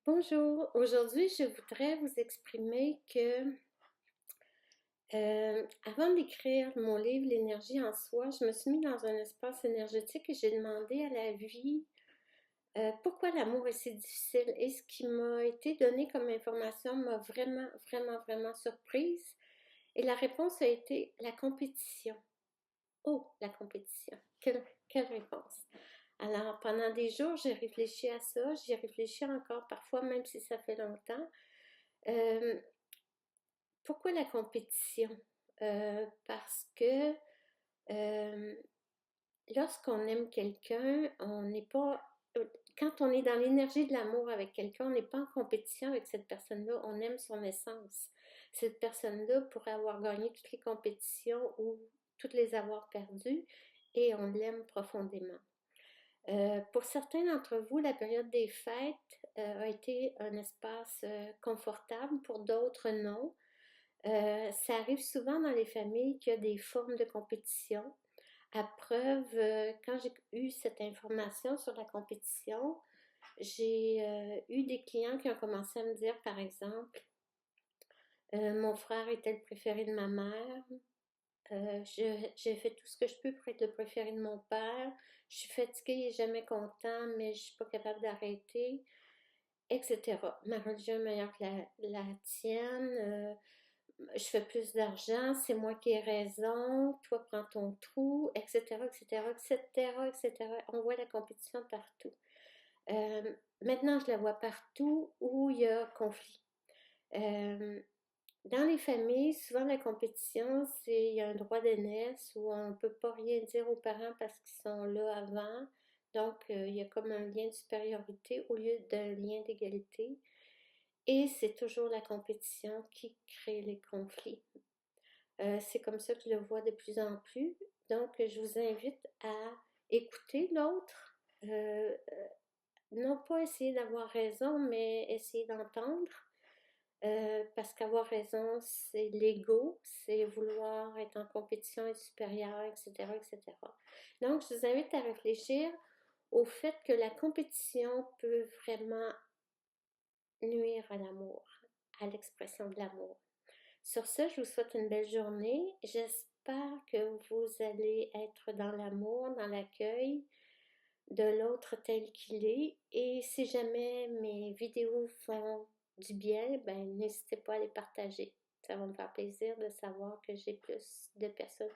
Bonjour, aujourd'hui je voudrais vous exprimer que avant d'écrire mon livre L'énergie en soi, je me suis mis dans un espace énergétique et j'ai demandé à la vie pourquoi l'amour est si difficile. Et ce qui m'a été donné comme information m'a vraiment surprise. Et la réponse a été la compétition. Oh, la compétition. Quelle réponse. Alors, pendant des jours, j'ai réfléchi à ça, j'y réfléchis encore parfois, même si ça fait longtemps. Euh, Pourquoi la compétition? Parce que euh, lorsqu'on aime quelqu'un, on n'est pas... Quand on est dans l'énergie de l'amour avec quelqu'un, on n'est pas en compétition avec cette personne-là, on aime son essence. Cette personne-là pourrait avoir gagné toutes les compétitions ou toutes les avoir perdues et on l'aime profondément. Pour certains d'entre vous, la période des fêtes a été un espace confortable, pour d'autres non. Ça arrive souvent dans les familles qu'il y a des formes de compétition. À preuve, quand j'ai eu cette information sur la compétition, j'ai eu des clients qui ont commencé à me dire, par exemple, mon frère était le préféré de ma mère, j'ai fait tout ce que je peux pour être le préféré de mon père, je suis fatiguée, il n'est jamais content, mais je ne suis pas capable d'arrêter, etc. Ma religion est meilleure que la tienne, je fais plus d'argent, c'est moi qui ai raison, toi prends ton trou, etc., etc., etc., etc. On voit la compétition partout. Maintenant, je la vois partout où il y a conflit. Euh, dans les familles, souvent la compétition, c'est il y a un droit d'aînesse où on ne peut pas rien dire aux parents parce qu'ils sont là avant. Donc, il y a comme un lien de supériorité au lieu d'un lien d'égalité. Et c'est toujours la compétition qui crée les conflits. C'est comme ça que je le vois de plus en plus. Donc, je vous invite à écouter l'autre. Non pas essayer d'avoir raison, mais essayer d'entendre. Parce qu'avoir raison, c'est l'ego, c'est vouloir être en compétition, être supérieur, etc., etc. Donc, je vous invite à réfléchir au fait que la compétition peut vraiment nuire à l'amour, à l'expression de l'amour. Sur ce, je vous souhaite une belle journée. J'espère que vous allez être dans l'amour, dans l'accueil de l'autre tel qu'il est. Et si jamais mes vidéos font du bien, ben n'hésitez pas à les partager. Ça va me faire plaisir de savoir que j'ai plus de personnes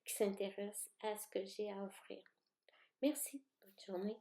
qui s'intéressent à ce que j'ai à offrir. Merci. Bonne journée.